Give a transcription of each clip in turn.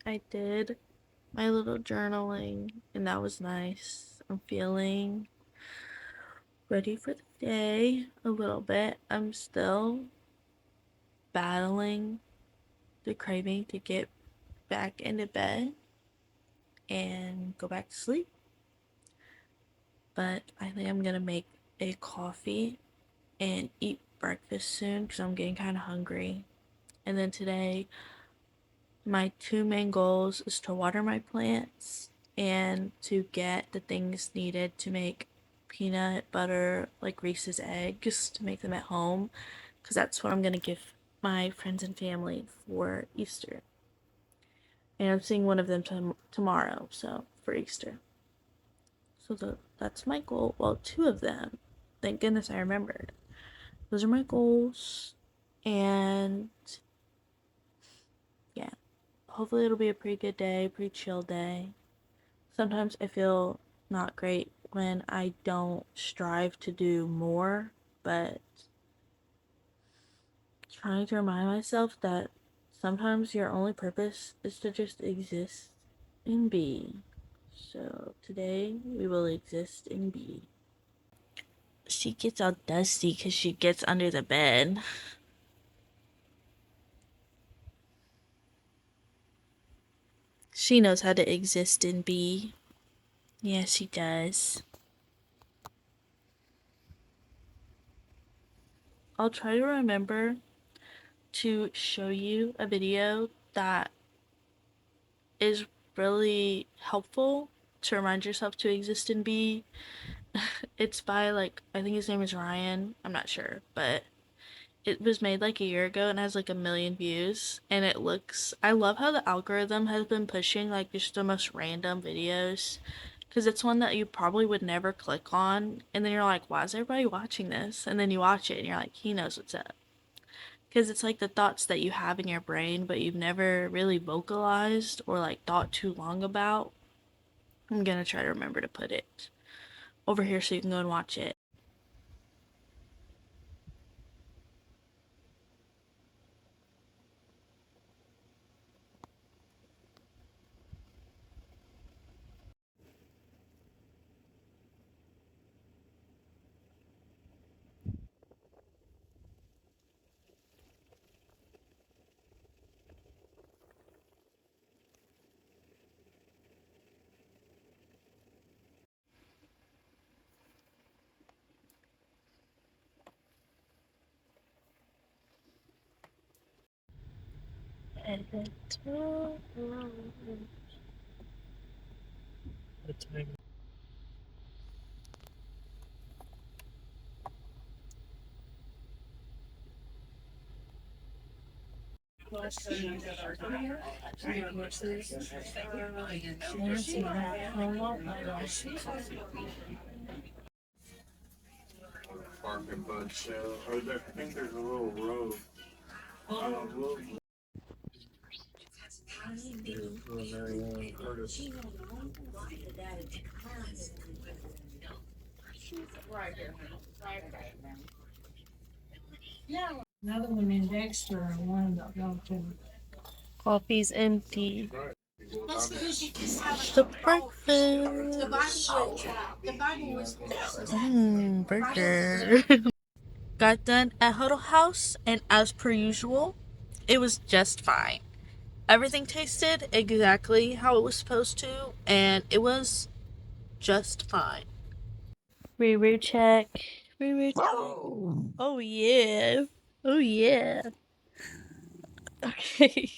I did my little journaling, and that was nice. I'm feeling ready for the day a little bit. I'm still battling the craving to get back into bed and go back to sleep. But I think I'm gonna make a coffee and eat breakfast soon because I'm getting kind of hungry. And then today, my two main goals is to water my plants and to get the things needed to make peanut butter, like Reese's eggs, to make them at home because that's what I'm gonna give my friends and family for Easter. And I'm seeing one of them tomorrow, so for Easter. So that's my goal. Well, two of them. Thank goodness I remembered. Those are my goals. And yeah, hopefully it'll be a pretty good day, pretty chill day. Sometimes I feel not great when I don't strive to do more, but trying to remind myself that sometimes your only purpose is to just exist and be. So today we will exist and be. She gets all dusty because she gets under the bed. She knows how to exist and be. Yeah, she does. I'll try to remember to show you a video that is really helpful to remind yourself to exist and be. It's by, like, I think his name is Ryan. I'm not sure, but it was made like a year ago and has like a million views. And it looks, I love how the algorithm has been pushing like just the most random videos because it's one that you probably would never click on. And then you're like, why is everybody watching this? And then you watch it and you're like, he knows what's up. Because it's like the thoughts that you have in your brain, but you've never really vocalized or like thought too long about. I'm gonna try to remember to put it over here so you can go and watch it. Parking bunch, I think there's a little road. Another one in Dexter and one that go to. Coffee's empty. That's because you can have The a breakfast. the Bible was Burger. Got done at Huddle House, and as per usual, it was just fine. Everything tasted exactly how it was supposed to, and it was just fine. Review check. Review check. Oh yeah. Oh yeah. Okay.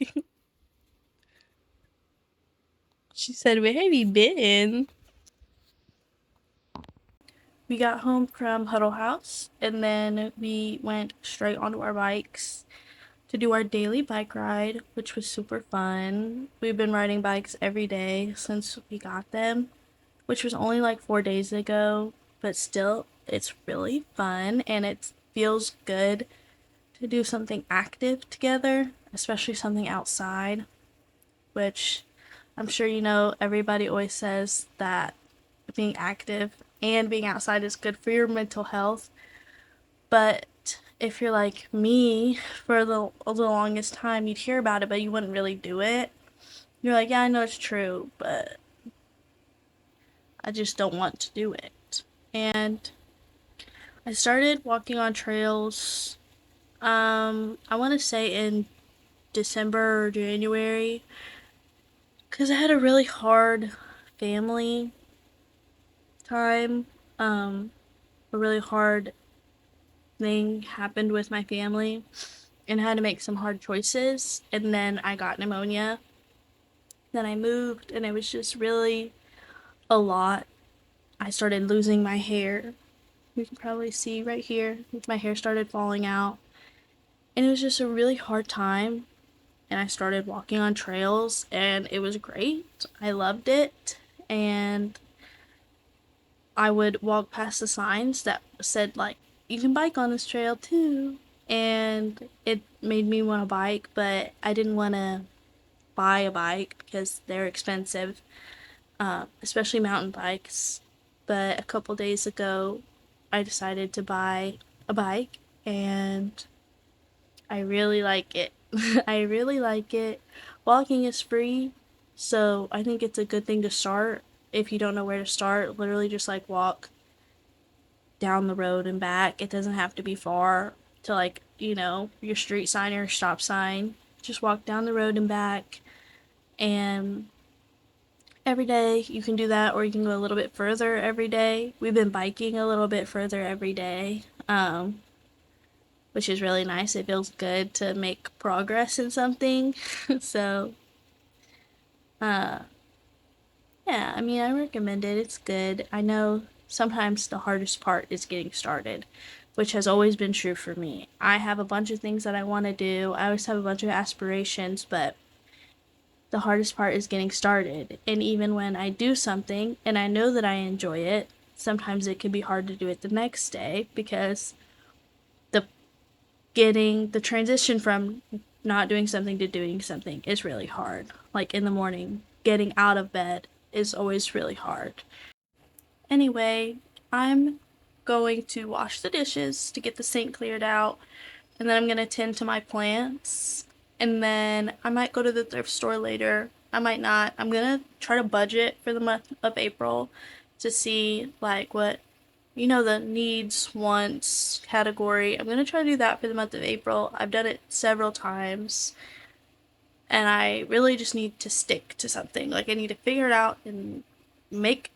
She said, where have you been? We got home from Huddle House, and then we went straight onto our bikes to do our daily bike ride, which was super fun. We've been riding bikes every day since we got them, which was only like 4 days ago, but still, it's really fun and it feels good to do something active together, especially something outside, which I'm sure you know everybody always says that being active and being outside is good for your mental health. But if you're like me, for the longest time, you'd hear about it, but you wouldn't really do it. You're like, yeah, I know it's true, but I just don't want to do it. And I started walking on trails, I want to say in December or January, because I had a really hard family time. A really hard thing happened with my family, and I had to make some hard choices. And then I got pneumonia. Then I moved, and it was just really a lot. I started losing my hair. You can probably see right here, my hair started falling out. And it was just a really hard time. And I started walking on trails, and it was great. I loved it. And I would walk past the signs that said, like, you can bike on this trail too. And it made me want to bike, but I didn't want to buy a bike because they're expensive, especially mountain bikes. But a couple days ago, I decided to buy a bike, and I really like it. I really like it. Walking is free, so I think it's a good thing to start. If you don't know where to start, literally just like walk down the road and back. It doesn't have to be far to, like, your street sign or stop sign. Just walk down the road and back. And every day you can do that, or you can go a little bit further every day. We've been biking a little bit further every day, which is really nice. It feels good to make progress in something. So, yeah, I mean, I recommend it. It's good. I know sometimes the hardest part is getting started, which has always been true for me. I have a bunch of things that I want to do, I always have a bunch of aspirations, but the hardest part is getting started. And even when I do something and I know that I enjoy it, sometimes it can be hard to do it the next day because the the transition from not doing something to doing something is really hard. Like in the morning, getting out of bed is always really hard. Anyway, I'm going to wash the dishes to get the sink cleared out, and then I'm going to tend to my plants, and then I might go to the thrift store later. I might not. I'm going to try to budget for the month of April to see, like, what, the needs, wants category. I'm going to try to do that for the month of April. I've done it several times, and I really just need to stick to something. Like, I need to figure it out and make,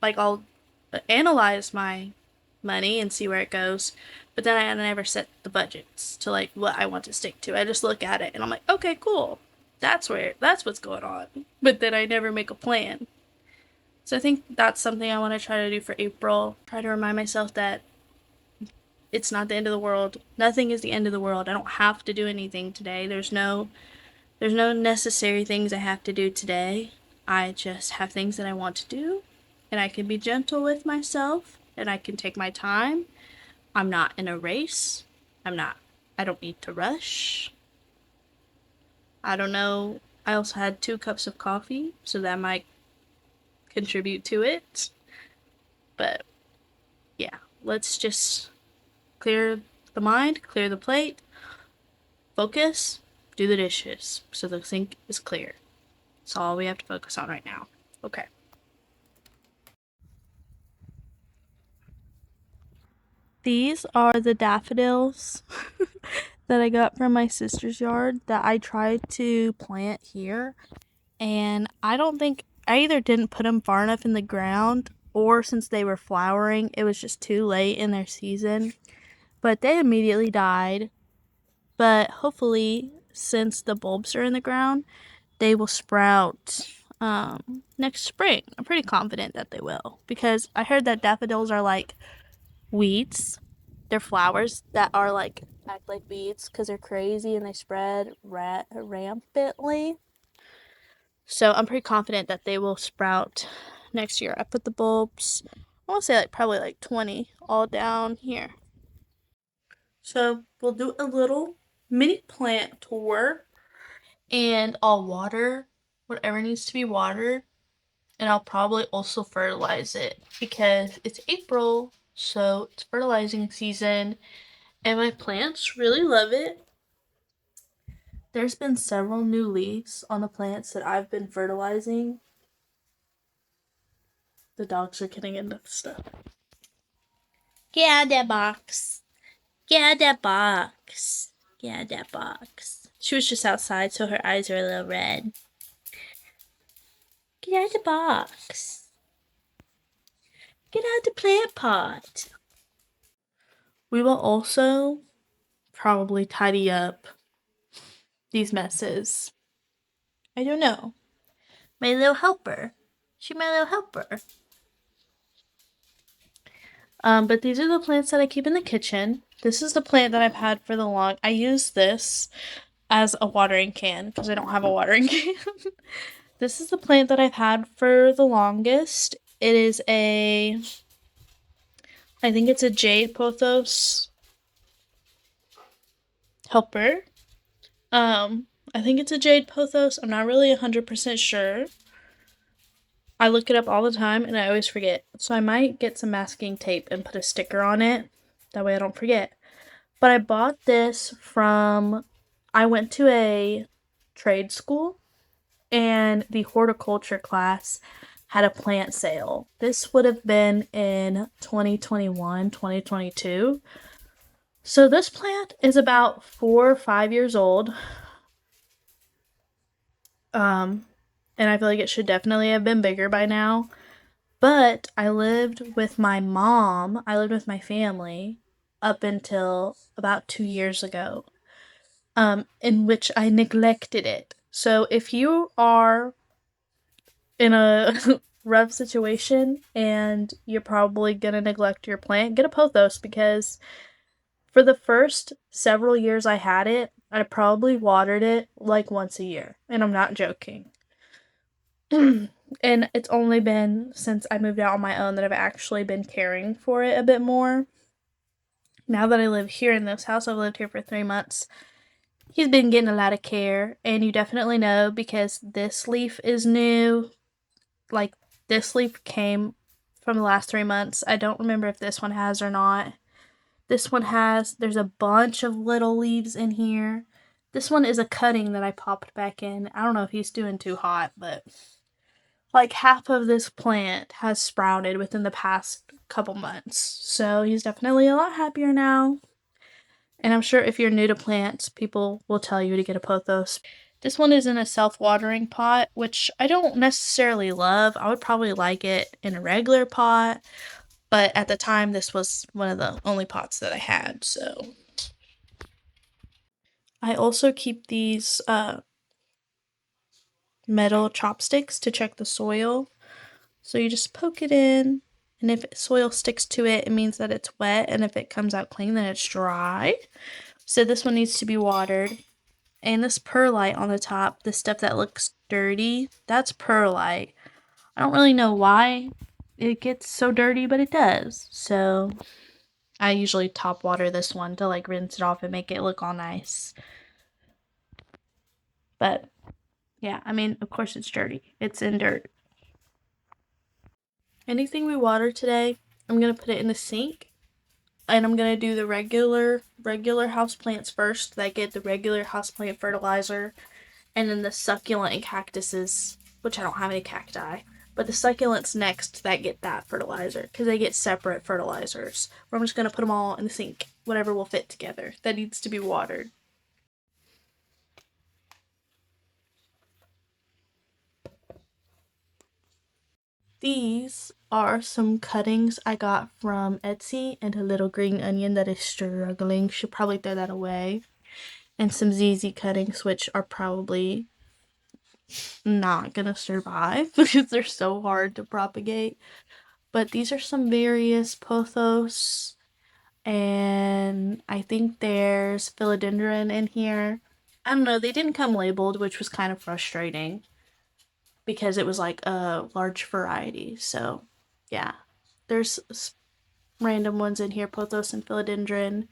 like, I'll analyze my money and see where it goes, but then I never set the budgets to, like, what I want to stick to. I just look at it and I'm like, okay, cool, that's what's going on, but then I never make a plan. So I think that's something I want to try to do for April. Try to remind myself that it's not the end of the world. Nothing is the end of the world. I don't have to do anything today. There's no necessary things I have to do today. I just have things that I want to do, and I can be gentle with myself, and I can take my time. I'm not in a race. I don't need to rush. I don't know. I also had 2 cups of coffee, so that might contribute to it. But yeah, let's just clear the mind, clear the plate, focus, do the dishes so the sink is clear. That's all we have to focus on right now. Okay. These are the daffodils that I got from my sister's yard that I tried to plant here. And I don't think I either didn't put them far enough in the ground, or since they were flowering, it was just too late in their season. But they immediately died. But hopefully, since the bulbs are in the ground, they will sprout next spring. I'm pretty confident that they will, because I heard that daffodils are like weeds. They're flowers that are like act like weeds because they're crazy and they spread rampantly. So I'm pretty confident that they will sprout next year. I put the bulbs, I want to say like probably like 20 all down here. So we'll do a little mini plant tour, and I'll water whatever needs to be watered, and I'll probably also fertilize it because it's April, so it's fertilizing season, and my plants really love it. There's been several new leaves on the plants that I've been fertilizing. The dogs are getting into the stuff. Get out of that box. Get out of that box. Get out of that box. She was just outside, so her eyes are a little red. Get out of the box. Get out of the plant pot. We will also probably tidy up these messes. I don't know. My little helper. She's my little helper. But these are the plants that I keep in the kitchen. This is the plant that I've had for the long. I use this as a watering can because I don't have a watering can. This is the plant that I've had for the longest. It is I think it's a jade pothos helper. I think it's a jade pothos. I'm not really 100% sure. I look it up all the time and I always forget. So I might get some masking tape and put a sticker on it. That way I don't forget. But I bought this I went to a trade school and the horticulture class had a plant sale. This would have been in 2021, 2022. So this plant is about 4 or 5 years old. And I feel like it should definitely have been bigger by now. But I lived with my mom, I lived with my family up until about 2 years ago, in which I neglected it. So if you are in a rough situation and you're probably gonna neglect your plant, get a pothos because for the first several years I had it, I probably watered it like once a year. And I'm not joking. And it's only been since I moved out on my own that I've actually been caring for it a bit more. Now that I live here in this house, I've lived here for 3 months. He's been getting a lot of care, and you definitely know because this leaf is new. Like, this leaf came from the last 3 months. I don't remember if this one has or not. This one has. There's a bunch of little leaves in here. This one is a cutting that I popped back in. I don't know if he's doing too hot, but like half of this plant has sprouted within the past couple months. So he's definitely a lot happier now. And I'm sure if you're new to plants, people will tell you to get a pothos. This one is in a self-watering pot, which I don't necessarily love. I would probably like it in a regular pot, but at the time this was one of the only pots that I had, so. I also keep these metal chopsticks to check the soil. So you just poke it in, and if soil sticks to it, it means that it's wet, and if it comes out clean, then it's dry. So this one needs to be watered. And this perlite on the top, the stuff that looks dirty, that's perlite. I don't really know why it gets so dirty, but it does. So I usually top water this one to like rinse it off and make it look all nice. But yeah, I mean, of course it's dirty. It's in dirt. Anything we water today, I'm going to put it in the sink. And I'm going to do the regular houseplants first that get the regular houseplant fertilizer. And then the succulent and cactuses, which I don't have any cacti. But the succulents next that get that fertilizer. Because they get separate fertilizers. I'm just going to put them all in the sink. Whatever will fit together. That needs to be watered. These are some cuttings I got from Etsy and a little green onion that is struggling. Should probably throw that away. And some ZZ cuttings, which are probably not gonna survive because they're so hard to propagate. But these are some various pothos. And I think there's philodendron in here. I don't know, they didn't come labeled, which was kind of frustrating. Because it was like a large variety. So, yeah. There's random ones in here, pothos and philodendron.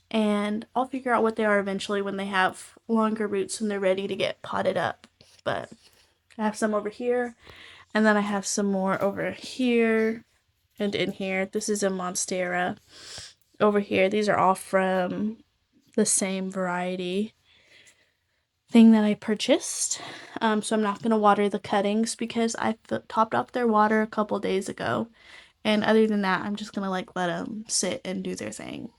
And I'll figure out what they are eventually when they have longer roots and they're ready to get potted up. But I have some over here. And then I have some more over here and in here. This is a monstera. Over here, these are all from the same variety. thing that I purchased. So I'm not going to water the cuttings because I topped off their water a couple days ago. And other than that, I'm just going to like let them sit and do their thing.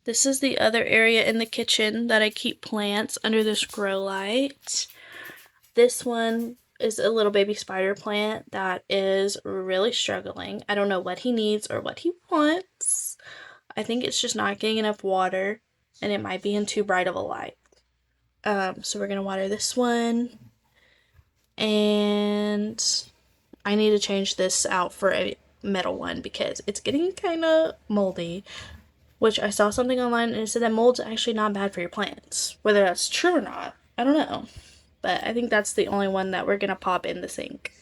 This is the other area in the kitchen that I keep plants under this grow light. This one is a little baby spider plant that is really struggling. I don't know what he needs or what he wants. I think it's just not getting enough water and it might be in too bright of a light. So we're gonna water this one, and I need to change this out for a metal one because it's getting kind of moldy, which I saw something online and it said that mold's actually not bad for your plants. Whether that's true or not, I don't know. But I think that's the only one that we're gonna pop in the sink.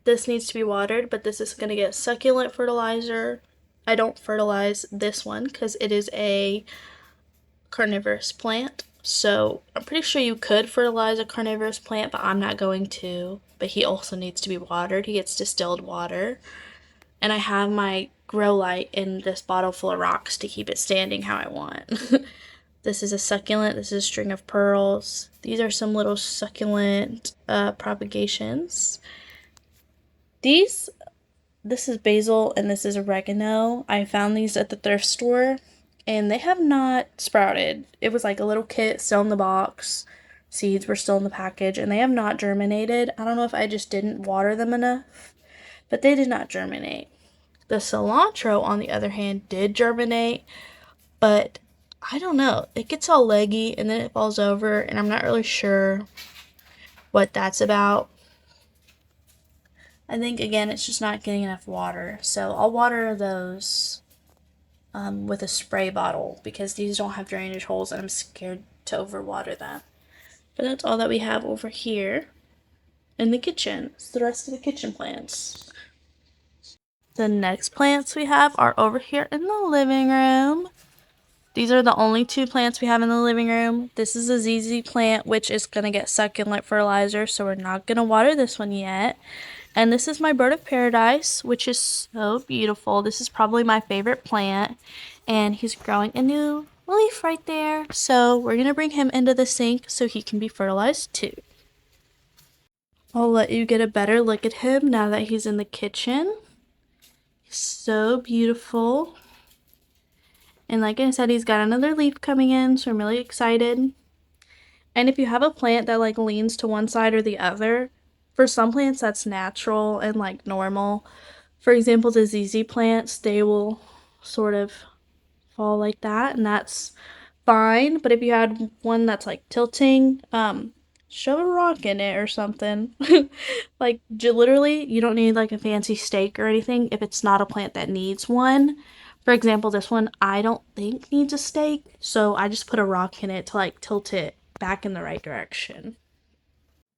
This needs to be watered, but this is gonna get succulent fertilizer. I don't fertilize this one because it is a carnivorous plant. So I'm pretty sure you could fertilize a carnivorous plant, but I'm not going to. But he also needs to be watered. He gets distilled water. And I have my grow light in this bottle full of rocks to keep it standing how I want. This is a succulent. This is a string of pearls. These are some little succulent propagations. This is basil and this is oregano. I found these at the thrift store and they have not sprouted. It was like a little kit still in the box. Seeds were still in the package and they have not germinated. I don't know if I just didn't water them enough, but they did not germinate. The cilantro, on the other hand, did germinate, but I don't know. It gets all leggy and then it falls over, and I'm not really sure what that's about. I think, again, it's just not getting enough water. So I'll water those with a spray bottle because these don't have drainage holes and I'm scared to overwater them. But that's all that we have over here in the kitchen. It's the rest of the kitchen plants. The next plants we have are over here in the living room. These are the only two plants we have in the living room. This is a ZZ plant, which is going to get succulent fertilizer, so we're not going to water this one yet. And this is my bird of paradise, which is so beautiful. This is probably my favorite plant, and he's growing a new leaf right there. So we're going to bring him into the sink so he can be fertilized too. I'll let you get a better look at him now that he's in the kitchen. He's so beautiful. And like I said, he's got another leaf coming in, so I'm really excited. And if you have a plant that like leans to one side or the other, for some plants that's natural and like normal. For example, the ZZ plants, they will sort of fall like that, and that's fine. But if you had one that's like tilting, shove a rock in it or something. Like literally, you don't need like a fancy stake or anything if it's not a plant that needs one. For example, this one I don't think needs a stake, so I just put a rock in it to like tilt it back in the right direction.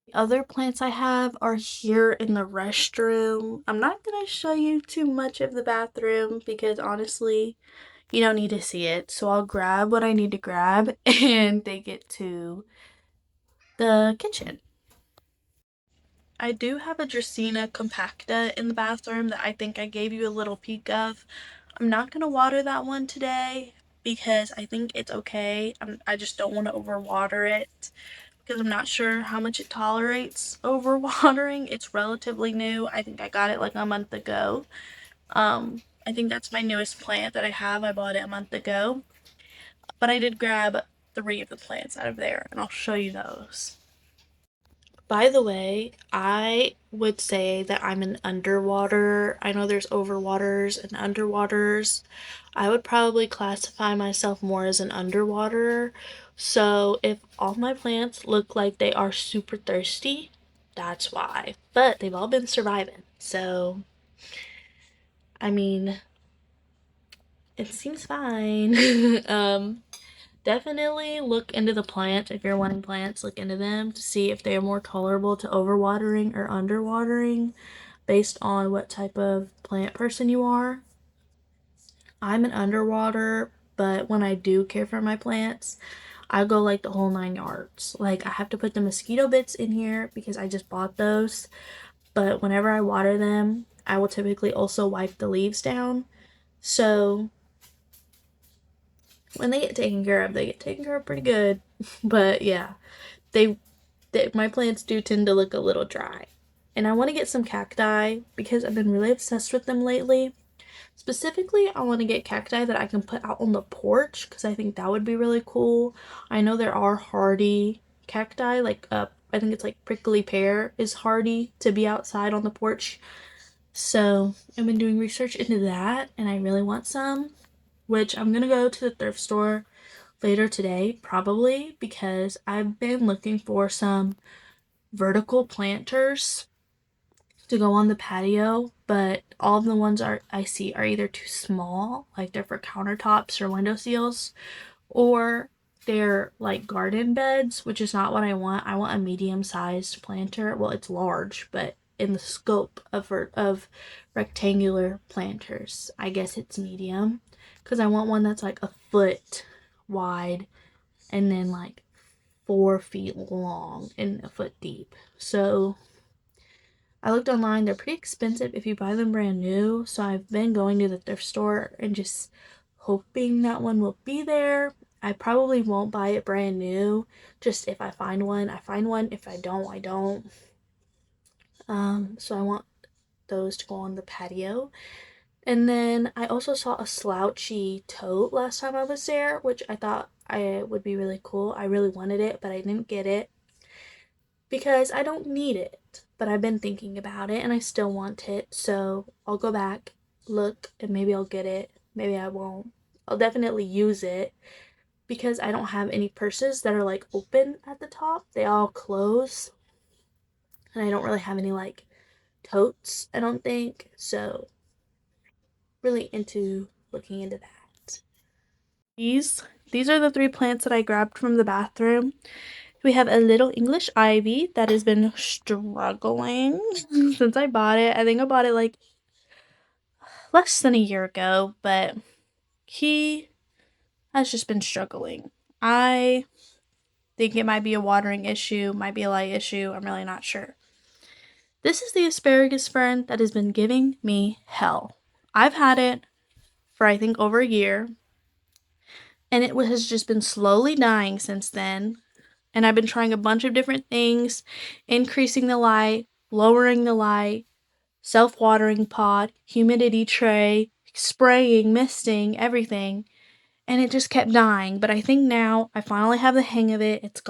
The other plants I have are here in the restroom. I'm not going to show you too much of the bathroom because honestly, you don't need to see it. So I'll grab what I need to grab and take it to the kitchen. I do have a Dracaena compacta in the bathroom that I think I gave you a little peek of. I'm not going to water that one today because I think it's okay. I just don't want to overwater it because I'm not sure how much it tolerates overwatering. It's relatively new. I think I got it like a month ago. I think that's my newest plant that I have. I bought it a month ago. But I did grab 3 of the plants out of there and I'll show you those. By the way, I would say that I'm an underwater. I know there's overwaters and underwaters. I would probably classify myself more as an underwater. So if all my plants look like they are super thirsty, that's why. But they've all been surviving. So, I mean, it seems fine. Definitely look into the plants. If you're wanting plants, look into them to see if they are more tolerable to overwatering or underwatering based on what type of plant person you are. I'm an underwater, but when I do care for my plants, I go like the whole 9 yards. Like I have to put the mosquito bits in here because I just bought those. But whenever I water them, I will typically also wipe the leaves down. So when they get taken care of, they get taken care of pretty good. But yeah, my plants do tend to look a little dry. And I want to get some cacti because I've been really obsessed with them lately. Specifically, I want to get cacti that I can put out on the porch because I think that would be really cool. I know there are hardy cacti, like I think it's like prickly pear is hardy to be outside on the porch. So I've been doing research into that and I really want some, which I'm gonna go to the thrift store later today, probably because I've been looking for some vertical planters to go on the patio, but all of the ones I see are either too small, like they're for countertops or window seals, or they're like garden beds, which is not what I want. I want a medium-sized planter. Well, it's large, but in the scope of rectangular planters, I guess it's medium, because I want one that's like a foot wide and then like 4 feet long and a foot deep. So I looked online, they're pretty expensive if you buy them brand new. So I've been going to the thrift store and just hoping that one will be there. I probably won't buy it brand new. Just if I find one, I find one. If I don't, I don't. So I want those to go on the patio. And then I also saw a slouchy tote last time I was there, which I thought I would be really cool. I really wanted it, but I didn't get it because I don't need it. But I've been thinking about it and I still want it. So I'll go back, look, and maybe I'll get it. Maybe I won't. I'll definitely use it because I don't have any purses that are like open at the top. They all close. And I don't really have any like totes, I don't think. So really into looking into that. These are the 3 plants that I grabbed from the bathroom. We have a little English ivy that has been struggling since I bought it. I think I bought it like less than a year ago, but he has just been struggling. I think it might be a watering issue, might be a light issue. I'm really not sure. This is the asparagus fern that has been giving me hell. I've had it for I think over a year, and it has just been slowly dying since then. And I've been trying a bunch of different things, increasing the light, lowering the light, self-watering pot, humidity tray, spraying, misting, everything. And it just kept dying. But I think now I finally have the hang of it.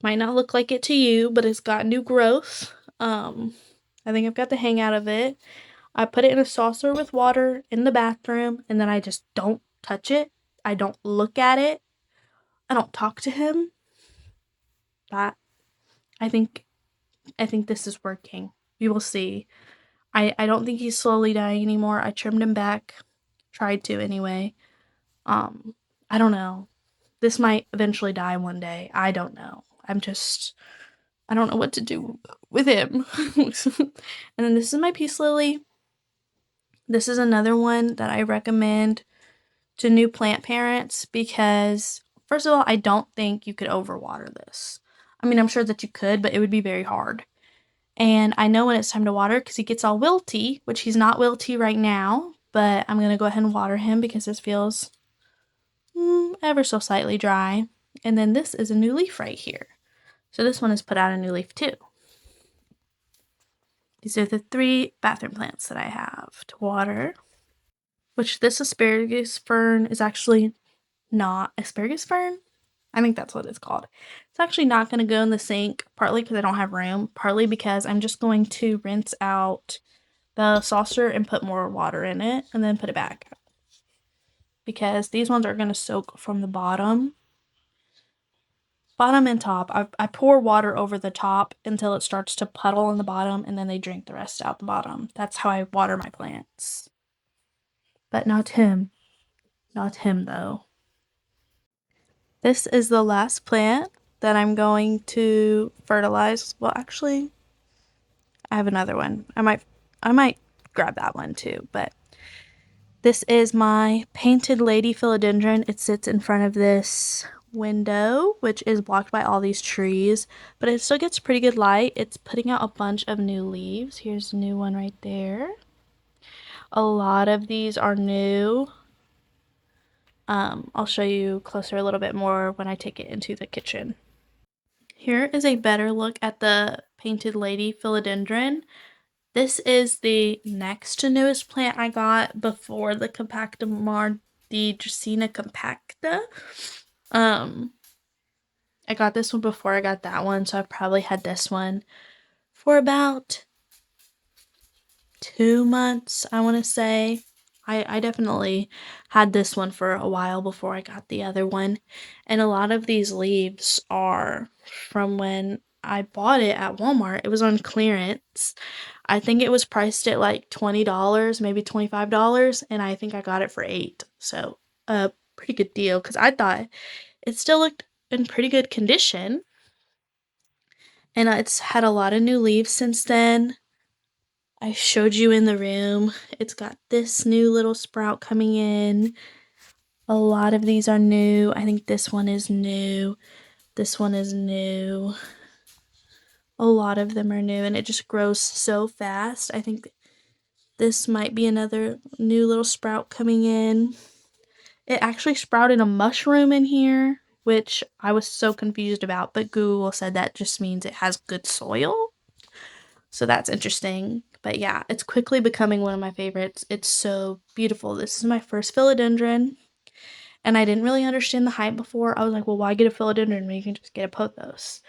Might not look like it to you, but it's got new growth. I think I've got the hang out of it. I put it in a saucer with water in the bathroom, and then I just don't touch it. I don't look at it. I don't talk to him. That I think this is working. We will see. I don't think he's slowly dying anymore. I trimmed him back. Tried to anyway. I don't know. This might eventually die one day. I don't know. I don't know what to do with him. And then this is my peace lily. This is another one that I recommend to new plant parents because, first of all, I don't think you could overwater this. I mean, I'm sure that you could, but it would be very hard. And I know when it's time to water because he gets all wilty, which he's not wilty right now, but I'm going to go ahead and water him because this feels ever so slightly dry. And then this is a new leaf right here. So this one has put out a new leaf too. These are the 3 bathroom plants that I have to water, which this asparagus fern is actually not asparagus fern. I think that's what it's called. It's actually not going to go in the sink, partly because I don't have room, partly because I'm just going to rinse out the saucer and put more water in it and then put it back. Because these ones are going to soak from the bottom and top. I pour water over the top until it starts to puddle in the bottom, and then they drink the rest out the bottom. That's how I water my plants. But not him. Not him, though. This is the last plant that I'm going to fertilize. Well, actually, I have another one. I might grab that one too, but this is my painted lady philodendron. It sits in front of this window, which is blocked by all these trees, but it still gets pretty good light. It's putting out a bunch of new leaves. Here's a new one right there. A lot of these are new. I'll show you closer a little bit more when I take it into the kitchen. Here is a better look at the Painted Lady Philodendron. This is the next to newest plant I got before the Compacta the Dracaena compacta. I got this one before I got that one, so I've probably had this one for about 2 months, I want to say. I definitely had this one for a while before I got the other one. And a lot of these leaves are from when I bought it at Walmart. It was on clearance. I think it was priced at like $20, maybe $25, and I think I got it for $8. So, a pretty good deal because I thought it still looked in pretty good condition. And it's had a lot of new leaves since then. I showed you in the room. It's got this new little sprout coming in. A lot of these are new. I think this one is new. This one is new. A lot of them are new, and it just grows so fast. I think this might be another new little sprout coming in. It actually sprouted a mushroom in here, which I was so confused about, but Google said that just means it has good soil. So that's interesting. But yeah, it's quickly becoming one of my favorites. It's so beautiful. This is my first philodendron, and I didn't really understand the hype before. I was like, well, why get a philodendron when you can just get a pothos?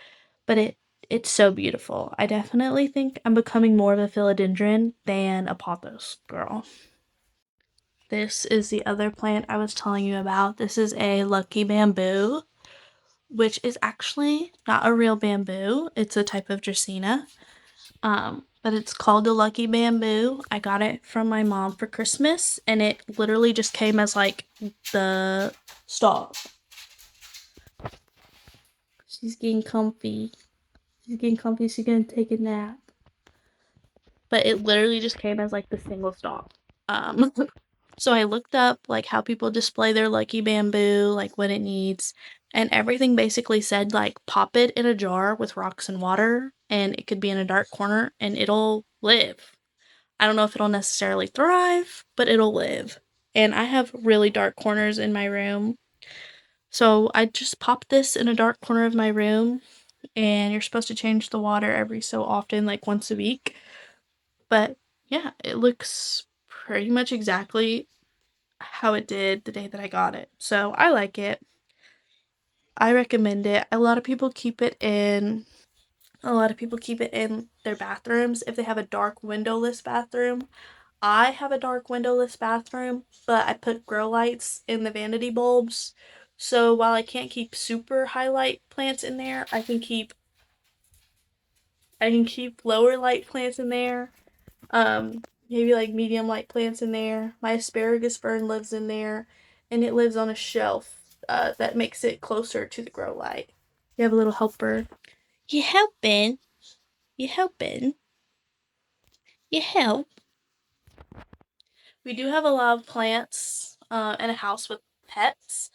But it's so beautiful. I definitely think I'm becoming more of a philodendron than a pothos girl. This is the other plant I was telling you about. This is a lucky bamboo, which is actually not a real bamboo. It's a type of Dracaena. But it's called the Lucky Bamboo. I got it from my mom for Christmas, and it literally just came as like the stalk. She's getting comfy. She's getting comfy. She's gonna take a nap. But it literally just came as like the single stalk. So I looked up like how people display their Lucky Bamboo, like what it needs, and everything basically said like pop it in a jar with rocks and water, and it could be in a dark corner, and it'll live. I don't know if it'll necessarily thrive, but it'll live. And I have really dark corners in my room. So I just popped this in a dark corner of my room, and you're supposed to change the water every so often, like once a week. But yeah, it looks pretty much exactly how it did the day that I got it. So I like it. I recommend it. A lot of people keep it in their bathrooms if they have a dark windowless bathroom. I have a dark windowless bathroom, but I put grow lights in the vanity bulbs. So while I can't keep super highlight plants in there, I can keep lower light plants in there. Maybe like medium light plants in there. My asparagus fern lives in there, and it lives on a shelf that makes it closer to the grow light. You have a little helper. You helping? You helping? You help? We do have a lot of plants in a house with pets,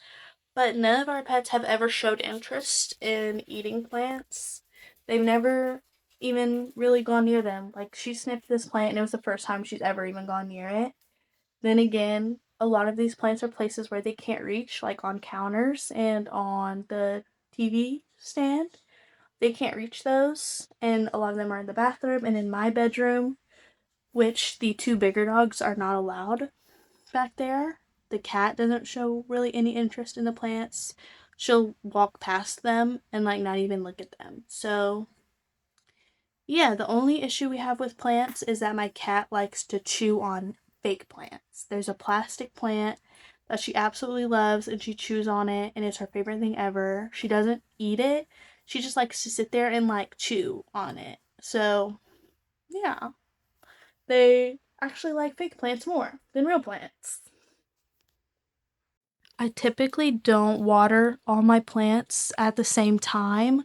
but none of our pets have ever showed interest in eating plants. They've never even really gone near them. Like, she sniffed this plant, and it was the first time she's ever even gone near it. Then again, a lot of these plants are places where they can't reach, like on counters and on the TV stand. They can't reach those, and a lot of them are in the bathroom and in my bedroom, which the two bigger dogs are not allowed back there. The cat doesn't show really any interest in the plants. She'll walk past them and like not even look at them. So yeah, the only issue we have with plants is that my cat likes to chew on fake plants. There's a plastic plant that she absolutely loves, and she chews on it, and it's her favorite thing ever. She doesn't eat it. She just likes to sit there and like chew on it. So yeah, they actually like fake plants more than real plants. I typically don't water all my plants at the same time,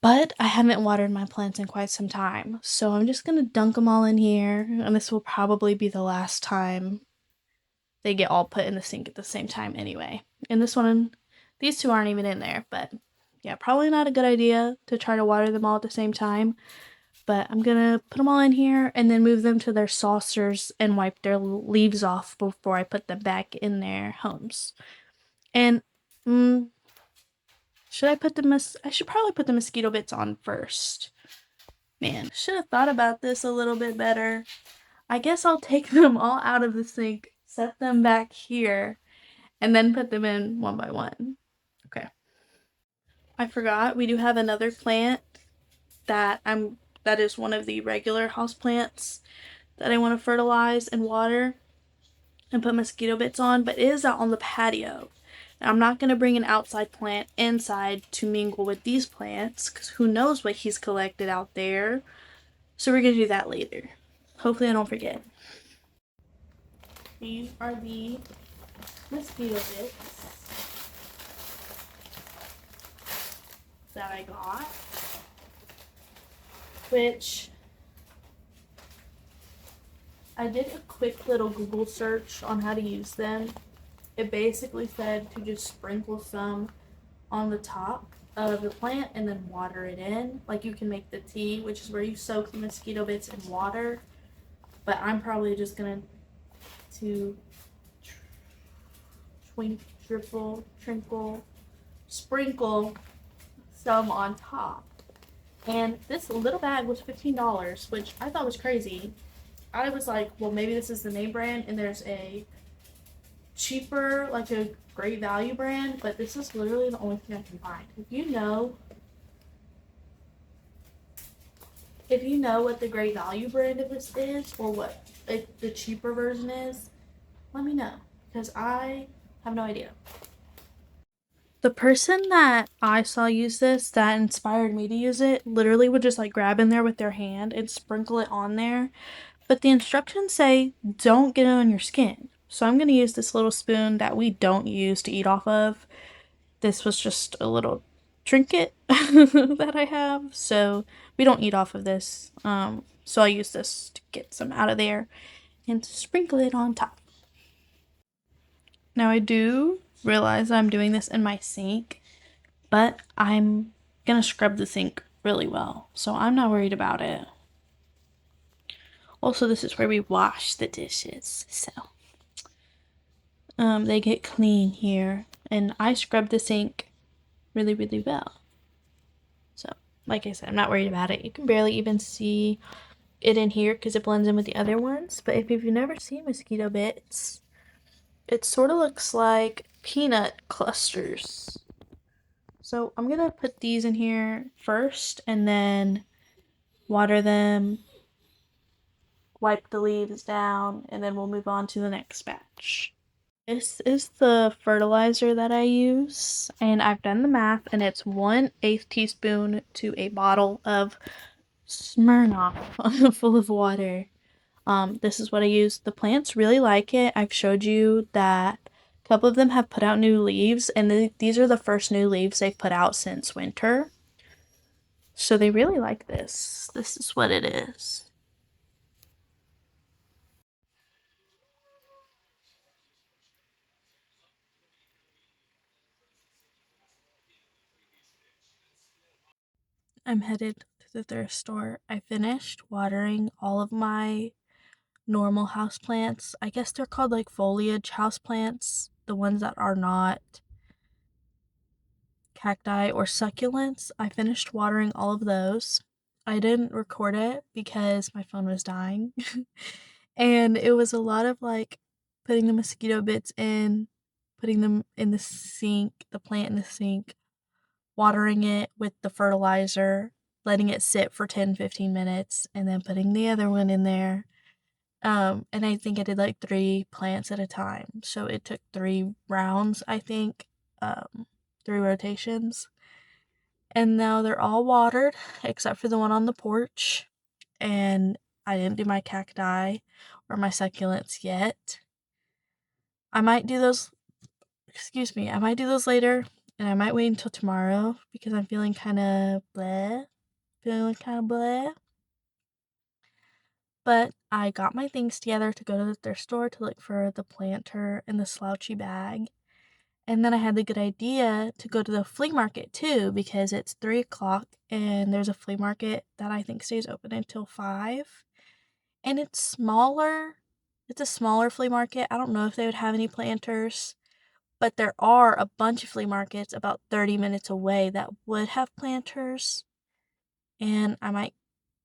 but I haven't watered my plants in quite some time. So I'm just gonna dunk them all in here, and this will probably be the last time they get all put in the sink at the same time anyway. And these two aren't even in there, but yeah, probably not a good idea to try to water them all at the same time. but I'm gonna put them all in here and then move them to their saucers and wipe their leaves off before I put them back in their homes. And should I put I should probably put the mosquito bits on first. Man, should have thought about this a little bit better. I guess I'll take them all out of the sink, set them back here, and then put them in one by one. Okay. I forgot we do have another plant that is one of the regular house plants that I want to fertilize and water and put mosquito bits on, but it is out on the patio. I'm not going to bring an outside plant inside to mingle with these plants because who knows what he's collected out there. So we're going to do that later. Hopefully I don't forget. These are the mosquito bits that I got, which I did a quick little Google search on how to use them. It basically said to just sprinkle some on the top of the plant and then water it in. Like you can make the tea, which is where you soak the mosquito bits in water. But I'm probably just gonna sprinkle some on top. And this little bag was $15, which I thought was crazy. I was like, well, maybe this is the name brand and there's a cheaper, like a Great Value brand, but this is literally the only thing I can find. If you know what the Great Value brand of this is or what the cheaper version is, let me know because I have no idea. The person that I saw use this that inspired me to use it literally would just like grab in there with their hand and sprinkle it on there. But the instructions say don't get it on your skin. So I'm going to use this little spoon that we don't use to eat off of. This was just a little trinket that I have. So we don't eat off of this. So I use this to get some out of there and to sprinkle it on top. Now I do realize I'm doing this in my sink, but I'm going to scrub the sink really well. So I'm not worried about it. Also, this is where we wash the dishes, so they get clean here, and I scrub the sink really, really well. So, like I said, I'm not worried about it. You can barely even see it in here because it blends in with the other ones, but if you've never seen mosquito bits, it sort of looks like peanut clusters. So, I'm gonna put these in here first, and then water them, wipe the leaves down, and then we'll move on to the next batch. This is the fertilizer that I use, and I've done the math, and it's 1/8 teaspoon to a bottle of Smirnoff full of water. This is what I use. The plants really like it. I've showed you that a couple of them have put out new leaves, and these are the first new leaves they've put out since winter. So they really like this. This is what it is. I'm headed to the thrift store. I finished watering all of my normal houseplants. I guess they're called like foliage houseplants, the ones that are not cacti or succulents. I finished watering all of those. I didn't record it because my phone was dying. And it was a lot of like putting the mosquito bits in, putting them in the sink, the plant in the sink, watering it with the fertilizer, letting it sit for 10-15 minutes, and then putting the other one in there. And I think I did like 3 plants at a time. So it took 3 rounds, I think, 3 rotations. And now they're all watered except for the one on the porch. And I didn't do my cacti or my succulents yet. I might do those later, and I might wait until tomorrow because I'm feeling kind of bleh. But I got my things together to go to the thrift store to look for the planter and the slouchy bag. And then I had the good idea to go to the flea market too, because it's 3 o'clock and there's a flea market that I think stays open until 5. And it's smaller. It's a smaller flea market. I don't know if they would have any planters, but there are a bunch of flea markets about 30 minutes away that would have planters. And I might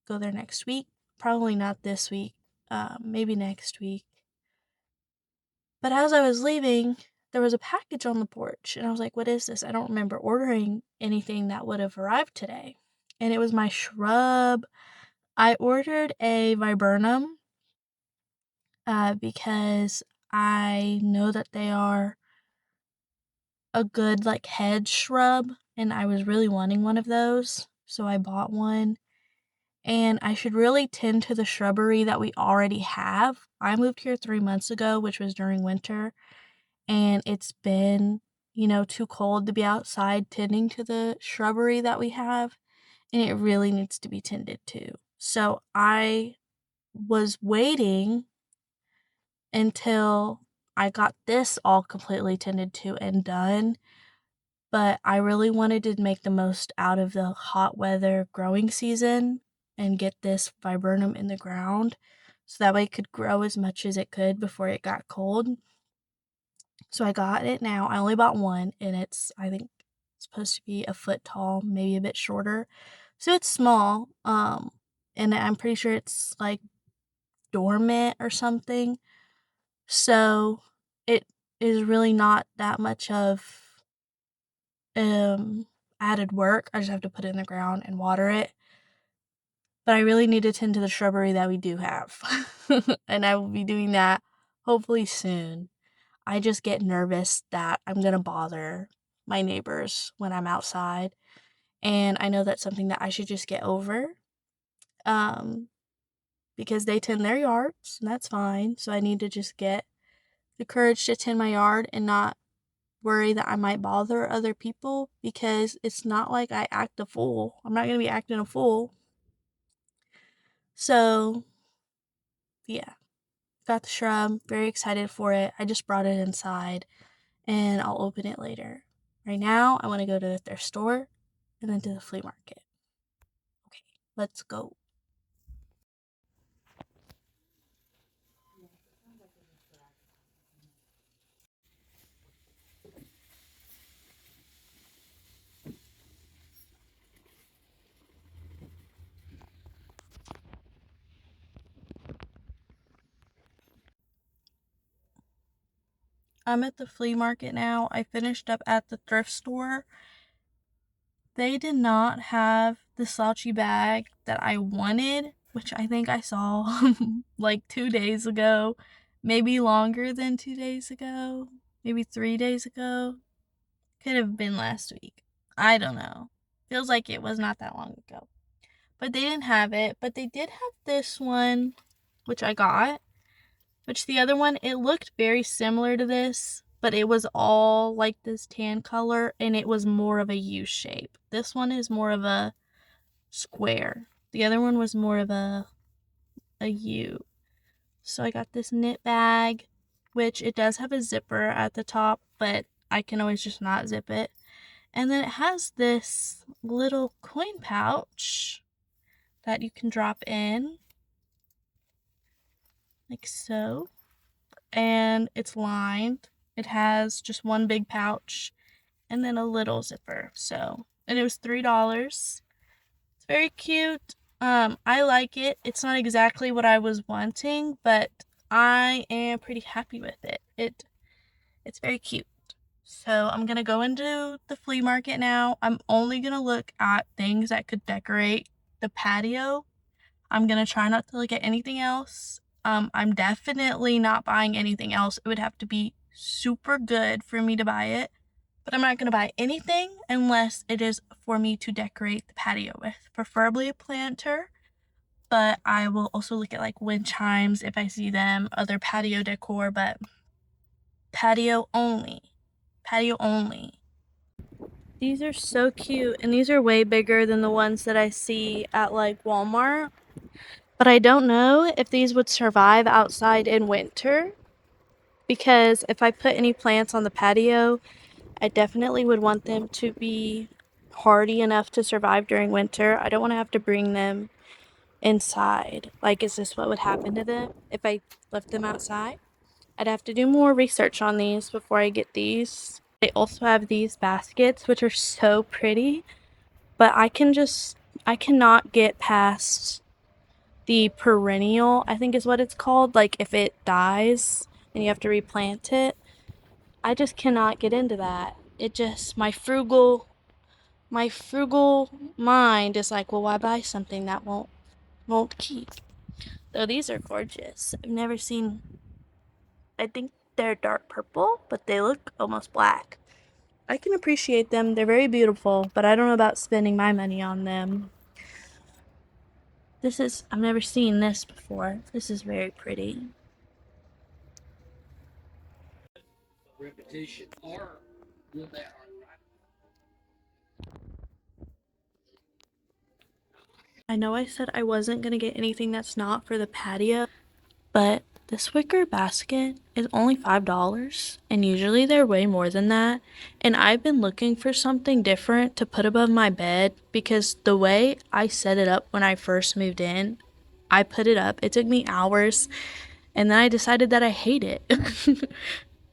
go there next week. Probably not this week, maybe next week. But as I was leaving, there was a package on the porch, and I was like, what is this? I don't remember ordering anything that would have arrived today. And it was my shrub. I ordered a viburnum because I know that they are a good like hedge shrub, and I was really wanting one of those, so I bought one. And I should really tend to the shrubbery that we already have. I moved here 3 months ago, which was during winter, and it's been, too cold to be outside tending to the shrubbery that we have, and it really needs to be tended to. So I was waiting until I got this all completely tended to and done, but I really wanted to make the most out of the hot weather growing season and get this viburnum in the ground so that way it could grow as much as it could before it got cold. So I got it now. I only bought one, and I think it's supposed to be a foot tall, maybe a bit shorter. So it's small, and I'm pretty sure it's like dormant or something. So it is really not that much of added work. I just have to put it in the ground and water it. But I really need to tend to the shrubbery that we do have. And I will be doing that hopefully soon. I just get nervous that I'm going to bother my neighbors when I'm outside. And I know that's something that I should just get over. Because they tend their yards, and that's fine. So I need to just get the courage to tend my yard and not worry that I might bother other people, because it's not like I act a fool. I'm not going to be acting a fool. So, yeah. Got the shrub. Very excited for it. I just brought it inside, and I'll open it later. Right now, I want to go to their store and then to the flea market. Okay, let's go. I'm at the flea market now. I finished up at the thrift store. They did not have the slouchy bag that I wanted, which I think I saw like 2 days ago, maybe longer than 2 days ago, maybe 3 days ago. Could have been last week. I don't know. Feels like it was not that long ago. But they didn't have it. But they did have this one, which I got. Which the other one, it looked very similar to this, but it was all like this tan color, and it was more of a U shape. This one is more of a square. The other one was more of a U. So I got this knit bag, which it does have a zipper at the top, but I can always just not zip it. And then it has this little coin pouch that you can drop in, like so. And it's lined. It has just one big pouch and then a little zipper. So, and it was $3. It's very cute. I like it. It's not exactly what I was wanting, but I am pretty happy with it. It's very cute. So I'm gonna go into the flea market now. I'm only gonna look at things that could decorate the patio. I'm gonna try not to look at anything else. I'm definitely not buying anything else. It would have to be super good for me to buy it. But I'm not gonna buy anything unless it is for me to decorate the patio with. Preferably a planter. But I will also look at like wind chimes if I see them, other patio decor, but patio only. Patio only. These are so cute, and these are way bigger than the ones that I see at like Walmart. But I don't know if these would survive outside in winter, because if I put any plants on the patio, I definitely would want them to be hardy enough to survive during winter. I don't want to have to bring them inside. Like, is this what would happen to them if I left them outside? I'd have to do more research on these before I get these. They also have these baskets, which are so pretty, but I cannot get past the perennial, I think is what it's called. Like, if it dies and you have to replant it, I just cannot get into that. It just, my frugal mind is like, well, why buy something that won't keep? Though these are gorgeous. I've never seen, I think they're dark purple, but they look almost black. I can appreciate them. They're very beautiful, but I don't know about spending my money on them. I've never seen this before. This is very pretty. Repetition, or will that? I know I said I wasn't gonna get anything that's not for the patio, but this wicker basket is only $5, and usually they're way more than that. And I've been looking for something different to put above my bed because the way I set it up when I first moved in, I put it up. It took me hours, and then I decided that I hate it.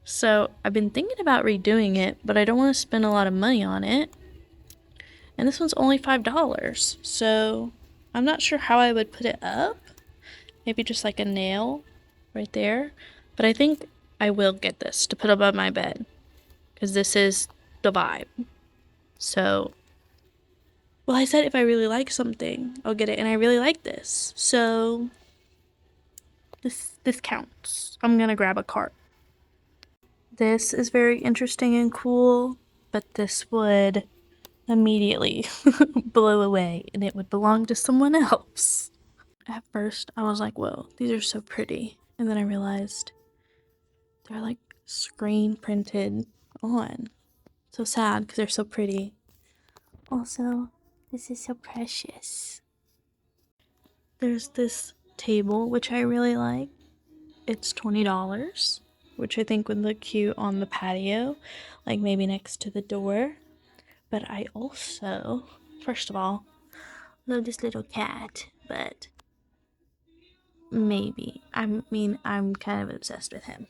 So I've been thinking about redoing it, but I don't want to spend a lot of money on it. And this one's only $5, so I'm not sure how I would put it up. Maybe just like a nail right there. But I think I will get this to put above my bed because this is the vibe. So, well, I said if I really like something, I'll get it, and I really like this. So this counts. I'm gonna grab a cart. This is very interesting and cool, but this would immediately blow away and it would belong to someone else. At first, I was like, whoa, these are so pretty. And then I realized they're like screen printed on. So sad because they're so pretty. Also, this is so precious. There's this table, which I really like. It's $20, which I think would look cute on the patio, like maybe next to the door. But I also, first of all, love this little cat, but maybe. I'm kind of obsessed with him.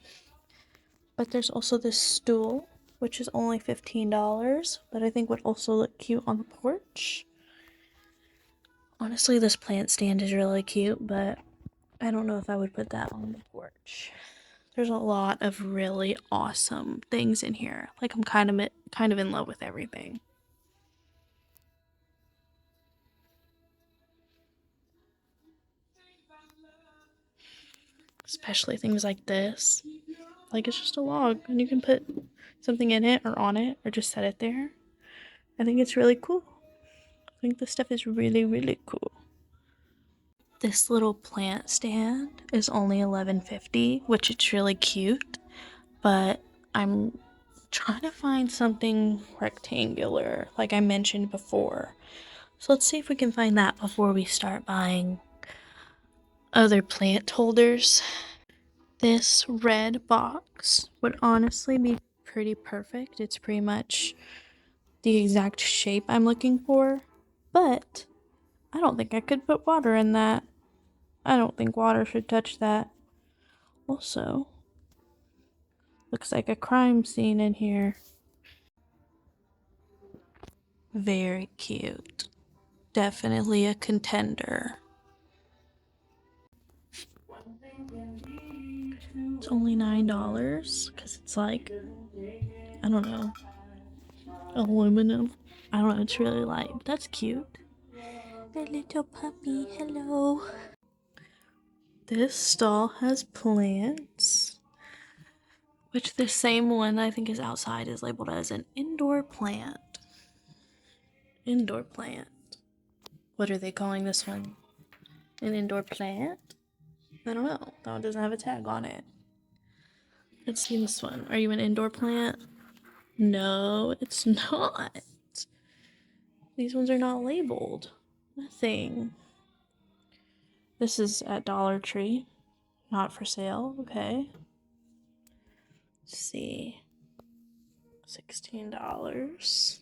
But there's also this stool, which is only $15, but I think would also look cute on the porch. Honestly, this plant stand is really cute, but I don't know if I would put that on the porch. There's a lot of really awesome things in here. Like, I'm kind of in love with everything. Especially things like this. Like, it's just a log and you can put something in it or on it or just set it there. I think it's really cool. I think this stuff is really, really cool. This little plant stand is only $11.50, which it's really cute, but I'm trying to find something rectangular, like I mentioned before. So let's see if we can find that before we start buying other plant holders. This red box would honestly be pretty perfect. It's pretty much the exact shape I'm looking for, but I don't think I could put water in that. I don't think water should touch that. Also, looks like a crime scene in here. Very cute. Definitely a contender. It's only $9 because it's like, I don't know, aluminum. I don't know, it's really light, but that's cute. The little puppy, hello. This stall has plants, which the same one I think is outside is labeled as an indoor plant. Indoor plant. What are they calling this one? An indoor plant? I don't know. That one doesn't have a tag on it. Let's see this one. Are you an indoor plant? No, it's not. These ones are not labeled. Nothing. This is at Dollar Tree. Not for sale. Okay. Let's see. $16.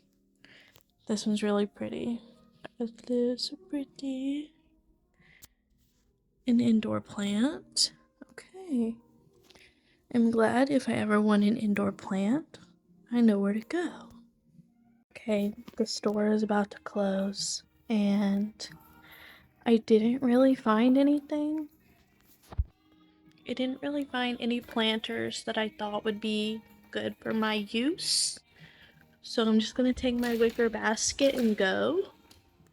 This one's really pretty. It is so pretty. An indoor plant. Okay. I'm glad if I ever want an indoor plant, I know where to go. Okay, the store is about to close, and I didn't really find anything. I didn't really find any planters that I thought would be good for my use. So I'm just gonna take my wicker basket and go.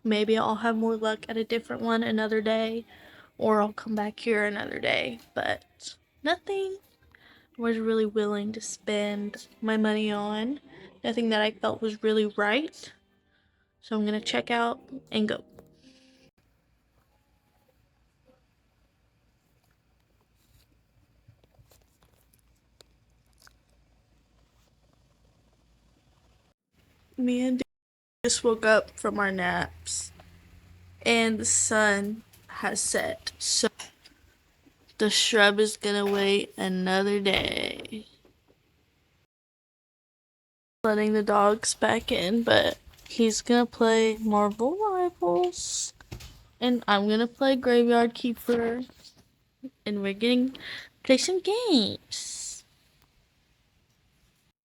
Maybe I'll have more luck at a different one another day, or I'll come back here another day. But nothing I was really willing to spend my money on. Nothing that I felt was really right. So I'm gonna check out and go. Me and just woke up from our naps, and the sun has set. So the shrub is gonna wait another day. Letting the dogs back in, but he's gonna play Marvel Rivals, and I'm gonna play Graveyard Keeper, and we're gonna play some games.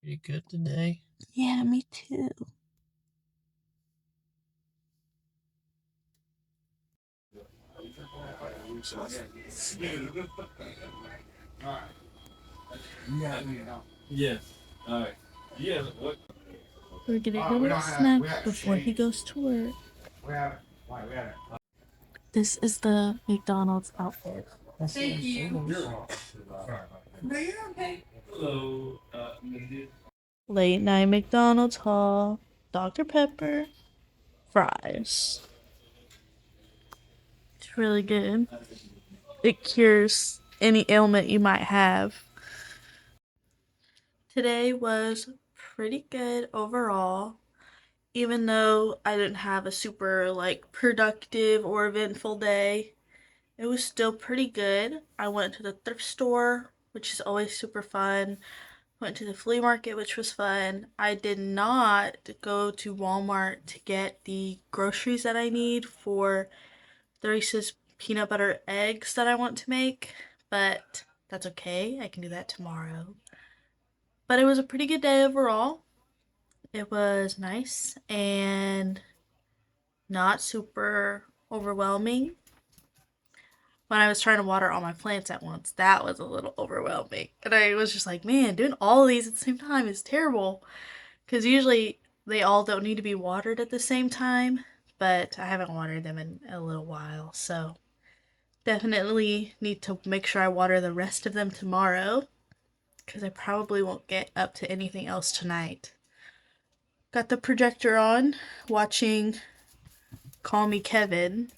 Pretty good today. Yeah, me too. Yes. Alright. Yeah, what? We're gonna go get a snack before he goes to work. This is the McDonald's outfit. Thank you. No, you're okay. Hello, Late night McDonald's haul. Dr. Pepper. Fries. It's really good. It cures any ailment you might have. Today was pretty good overall. Even though I didn't have a super productive or eventful day, it was still pretty good. I went to the thrift store, which is always super fun. Went to the flea market, which was fun. I did not go to Walmart to get the groceries that I need for the Reese's peanut butter eggs that I want to make, but that's okay. I can do that tomorrow. But it was a pretty good day overall. It was nice and not super overwhelming. When I was trying to water all my plants at once, that was a little overwhelming. And I was just like, man, doing all of these at the same time is terrible. Because usually they all don't need to be watered at the same time, but I haven't watered them in a little while. So definitely need to make sure I water the rest of them tomorrow, because I probably won't get up to anything else tonight. Got the projector on, watching Call Me Kevin.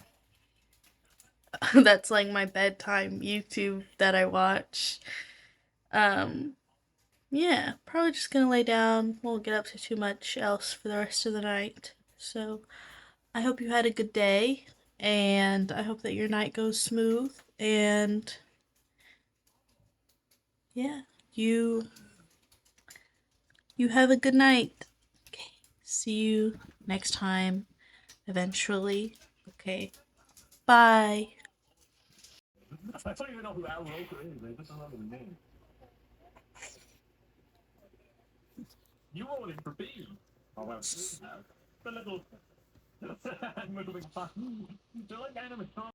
That's like my bedtime YouTube that I watch. Yeah, probably just gonna lay down. Won't get up to too much else for the rest of the night. So, I hope you had a good day, and I hope that your night goes smooth, and yeah, you have a good night. Okay, see you next time, eventually. Okay, bye. I don't even know who Al Roker is. I just don't know the name. You voted for B. Oh, well, the little... the little... Do you like animatronics?